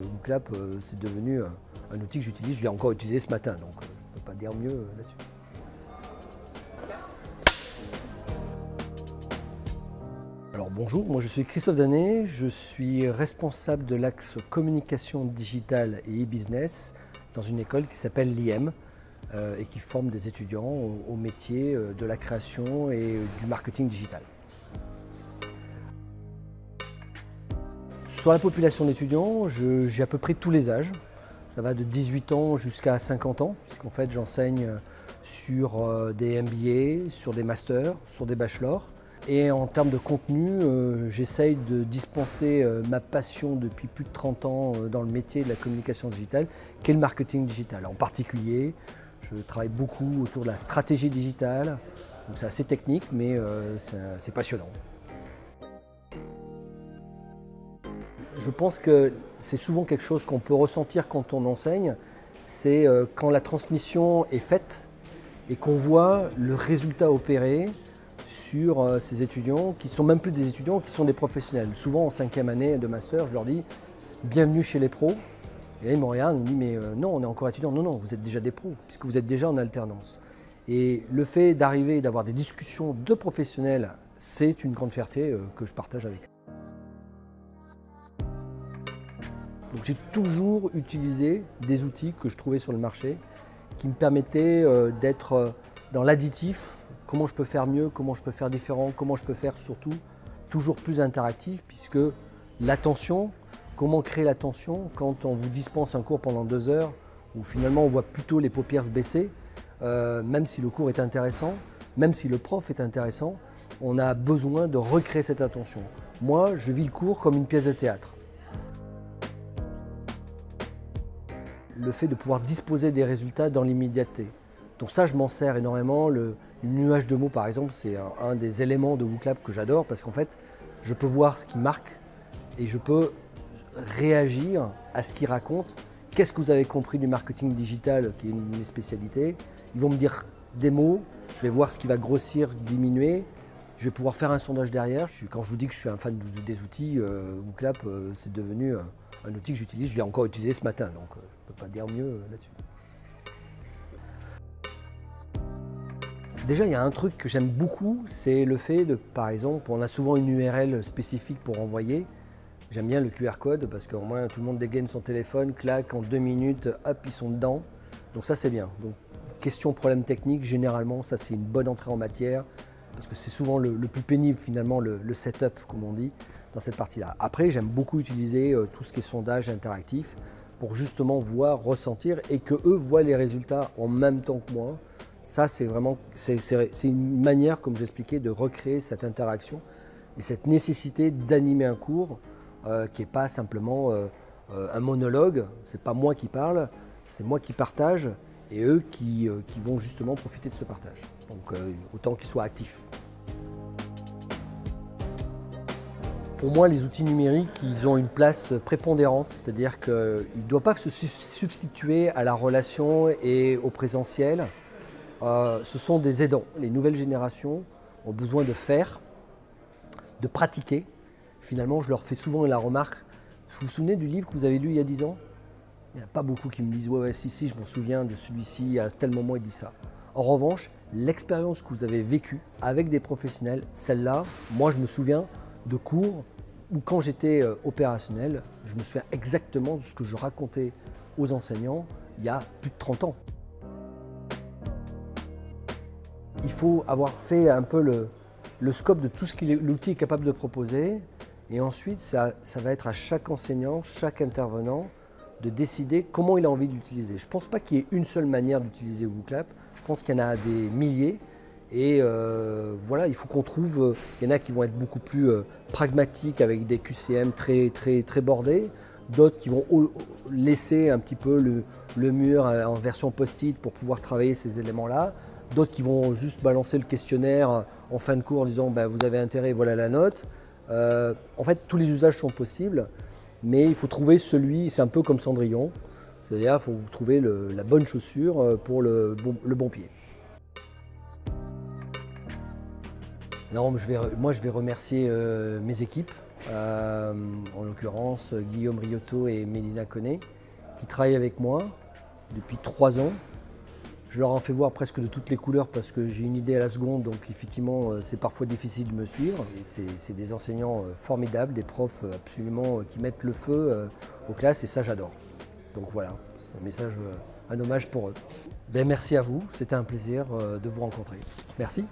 WooClap, c'est devenu un outil que j'utilise, je l'ai encore utilisé ce matin, donc je ne peux pas dire mieux là-dessus. Alors bonjour, moi je suis Christophe Danet, je suis responsable de l'axe communication digitale et e-business dans une école qui s'appelle l'IM et qui forme des étudiants au métier de la création et du marketing digital. Sur la population d'étudiants, j'ai à peu près tous les âges. Ça va de 18 ans jusqu'à 50 ans, puisqu'en fait j'enseigne sur des MBA, sur des masters, sur des bachelors. Et en termes de contenu, j'essaye de dispenser ma passion depuis plus de 30 ans dans le métier de la communication digitale, qui est le marketing digital. En particulier, je travaille beaucoup autour de la stratégie digitale, donc c'est assez technique, mais c'est passionnant. Je pense que c'est souvent quelque chose qu'on peut ressentir quand on enseigne, c'est quand la transmission est faite et qu'on voit le résultat opéré sur ces étudiants qui ne sont même plus des étudiants, qui sont des professionnels. Souvent en 5e année de master, je leur dis « bienvenue chez les pros ». Et là ils me regardent, ils me disent « mais non, on est encore étudiants ». Non, non, vous êtes déjà des pros, puisque vous êtes déjà en alternance. Et le fait d'arriver et d'avoir des discussions de professionnels, c'est une grande fierté que je partage avec eux. Donc j'ai toujours utilisé des outils que je trouvais sur le marché qui me permettaient d'être dans l'additif, comment je peux faire mieux, comment je peux faire différent, comment je peux faire surtout toujours plus interactif, puisque l'attention, comment créer l'attention quand on vous dispense un cours pendant 2 heures où finalement on voit plutôt les paupières se baisser, même si le cours est intéressant, même si le prof est intéressant, on a besoin de recréer cette attention. Moi, je vis le cours comme une pièce de théâtre. Le fait de pouvoir disposer des résultats dans l'immédiateté. Donc ça, je m'en sers énormément. Le nuage de mots, par exemple, c'est un des éléments de WooClap que j'adore parce qu'en fait, je peux voir ce qu'il marque et je peux réagir à ce qu'il raconte. Qu'est-ce que vous avez compris du marketing digital, qui est une de mes spécialités? Ils vont me dire des mots, je vais voir ce qui va grossir, diminuer. Je vais pouvoir faire un sondage derrière. Quand je vous dis que je suis un fan des outils, WooClap, c'est devenu un outil que j'utilise. Je l'ai encore utilisé ce matin, donc je ne peux pas dire mieux là-dessus. Déjà, il y a un truc que j'aime beaucoup, c'est le fait de, par exemple, on a souvent une URL spécifique pour envoyer. J'aime bien le QR code parce qu'au moins tout le monde dégaine son téléphone, claque, en 2 minutes, hop, ils sont dedans. Donc ça, c'est bien. Donc, question, problème technique, généralement, ça c'est une bonne entrée en matière parce que c'est souvent le plus pénible finalement, le setup, comme on dit, dans cette partie-là. Après, j'aime beaucoup utiliser tout ce qui est sondage interactif pour justement voir, ressentir et qu'eux voient les résultats en même temps que moi. Ça, c'est vraiment une manière, comme j'expliquais, de recréer cette interaction et cette nécessité d'animer un cours qui n'est pas simplement un monologue. Ce n'est pas moi qui parle, c'est moi qui partage et eux qui vont justement profiter de ce partage. Donc autant qu'ils soient actifs. Pour moi, les outils numériques, ils ont une place prépondérante, c'est-à-dire qu'ils ne doivent pas se substituer à la relation et au présentiel. Ce sont des aidants. Les nouvelles générations ont besoin de faire, de pratiquer. Finalement, je leur fais souvent la remarque, vous vous souvenez du livre que vous avez lu il y a 10 ans? Il n'y en a pas beaucoup qui me disent « ouais, si, je m'en souviens de celui-ci, à tel moment il dit ça ». En revanche, l'expérience que vous avez vécue avec des professionnels, celle-là, moi je me souviens de cours où quand j'étais opérationnel, je me souviens exactement de ce que je racontais aux enseignants il y a plus de 30 ans. Il faut avoir fait un peu le scope de tout ce que l'outil est capable de proposer et ensuite ça va être à chaque enseignant, chaque intervenant de décider comment il a envie de l'utiliser. Je ne pense pas qu'il y ait une seule manière d'utiliser WooClap, je pense qu'il y en a des milliers et voilà, il faut qu'on trouve, il y en a qui vont être beaucoup plus pragmatiques avec des QCM très bordés, d'autres qui vont laisser un petit peu le mur en version post-it pour pouvoir travailler ces éléments-là. D'autres qui vont juste balancer le questionnaire en fin de cours en disant bah, « vous avez intérêt, voilà la note ». En fait, tous les usages sont possibles, mais il faut trouver celui, c'est un peu comme Cendrillon, c'est-à-dire qu'il faut trouver la bonne chaussure pour le bon pied. Non, moi je vais remercier mes équipes en l'occurrence Guillaume Riotto et Mélina Koné, qui travaillent avec moi depuis 3 ans. Je leur en fais voir presque de toutes les couleurs parce que j'ai une idée à la seconde, donc effectivement c'est parfois difficile de me suivre. C'est des enseignants formidables, des profs absolument qui mettent le feu aux classes et ça j'adore. Donc voilà, c'est un message, un hommage pour eux. Ben, merci à vous, c'était un plaisir de vous rencontrer. Merci.